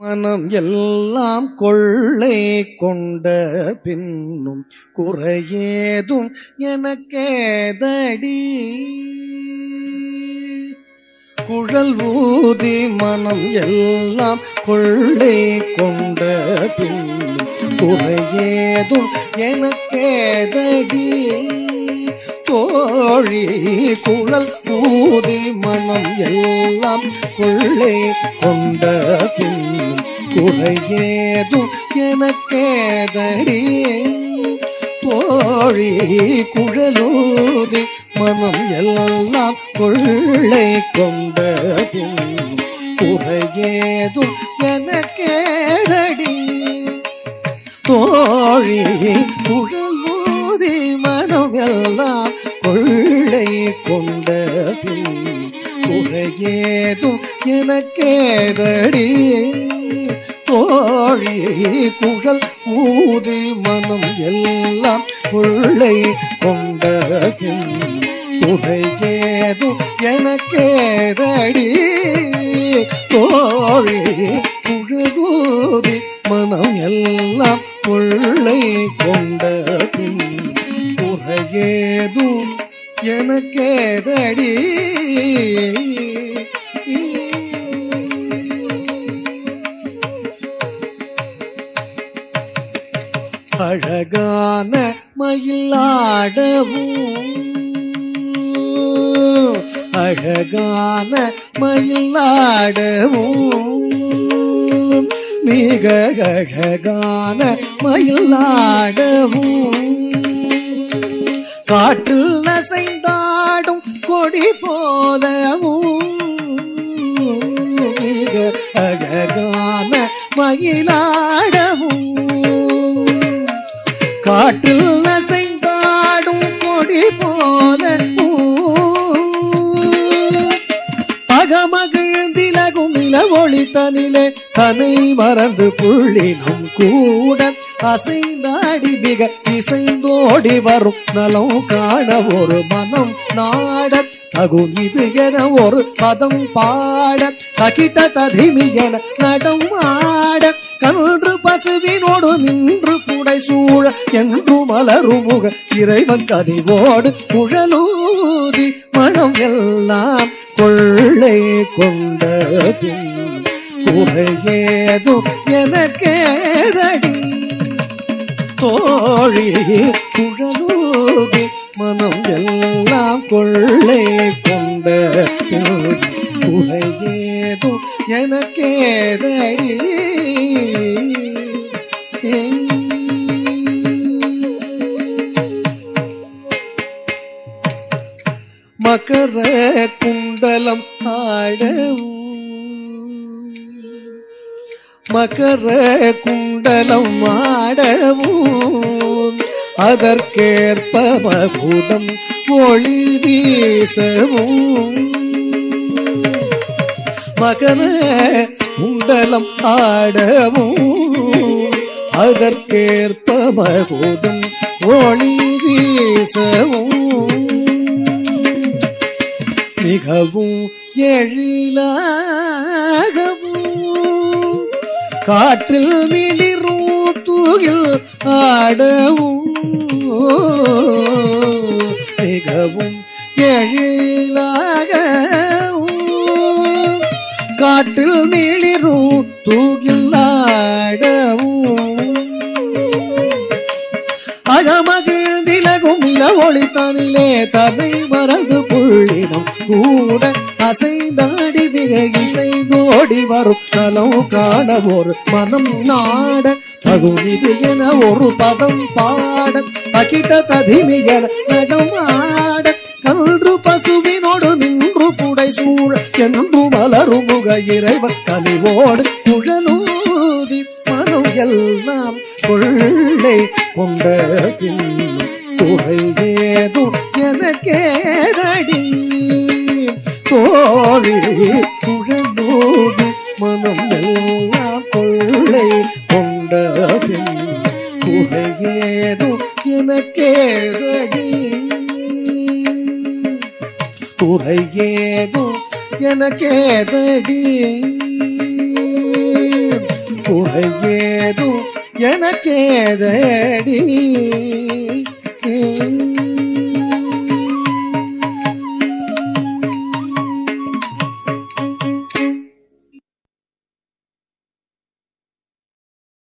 மனம் எல்லாம் கொள்ளை கொண்ட பின்னும் குறையேதும் எனக்கேதடி. குழல் ஊதி மனம் எல்லாம் கொள்ளை கொண்ட பின்னும் குறையேதும் எனக்கேதடி. தோழி குழல் ஊதி மனம் எல்லாம் கொள்ளை கொண்ட பின்னும் குறையேதும் எனக்கேதடி. தோழி குழலூதி மனம் எல்லாம் கொள்ளை கொண்ட பின்னும் குறையேதும் எனக்கேதடி. தோழி குழலூதி மனம் எல்லாம் கொள்ளை கொண்ட பின்னும் குறையேதும் எனக்கேதடி. தோழி குழல் ஊதி மனம் எல்லாம் கொள்ளை கொண்ட பின்னும் குறையேதும் எனக்கேதடி. தோழி குழலூதி மனம் எல்லாம் கொள்ளை கொண்ட பின்னும் குறையேதும் எனக்கேதடி. அழகான மயிலாடவும் அழகான மயிலாடவும் மிக அழகான மயிலாடவும் காற்றில் அசைந்தாடும் கொடி போலவும் மிக அழகான மயிலாடவும் காற்றில் அசைந்தாடும் கொடி போலவும் பகமகிழ்ந்திலகும் இல ஒளி தனிலே தனை மறந்து புள்ளினும் கூட அசைந்தாடி மிக இசைந்தோடி வரும் நலம் காண ஒரு மனம் நாட தகும் இது என ஒரு பதம் பாட தகிட்ட ததிமி என நடம் ஆட கன்று பசுவினோடு நின்று குடை சூழ என்று மலரும் முக இறைவன் கனிவோடு குழலூதி மனம் எல்லாம் கொள்ளை கொண்ட பின் குறையேதும் எனக்கேதடி. தோழி குழலூதி மனம் எல்லாம் கொள்ளை கொண்ட குறையேதும் எனக்கேதடி. மகர குண்டலம் ஆடவும் மகர குண்டலம் ஆடவும் அதற்கேற்ப மகுடம் ஒளி வீசவும் மகர குண்டலம் ஆடவும் அதற்கேற்ப மகுடம் ஒளி வீசவும் மிகவும் எழிலாகவும் காற்றில் மிளிரும் தூகில் ஆடவும் மிகவும் எழிலாகவும் காற்றில் மிளிரும் தூகில் ஆடவும் அகமகிழ்ந்திலகும் இல ஒளி தனிலே தன்னை மறந்து புள்ளினம் கூட அசைந்தாடி மிக இசைந்தோடி வரும் நலம் காண ஒரு மனம் நாட தகுனிது என ஒரு பதம் பாட தகிட்ட ததிமி என நடம் ஆட கன்று பசுவினோடு நின்று புடை சூழ என்று மலரும் முக இறைவன் கனிவோடு குழலூதி மனம் எல்லாம் கொள்ளை கொண்ட பின்னும் குறையேதும் எனக்கேதடி. தோழி குழலூதி மனம் எல்லாம் கொள்ளை கொண்ட பின்னும் குறையேதும் எனக்கேதடி. குறையேதும் எனக்கேதடி. குறையேதும் எனக்கேதடி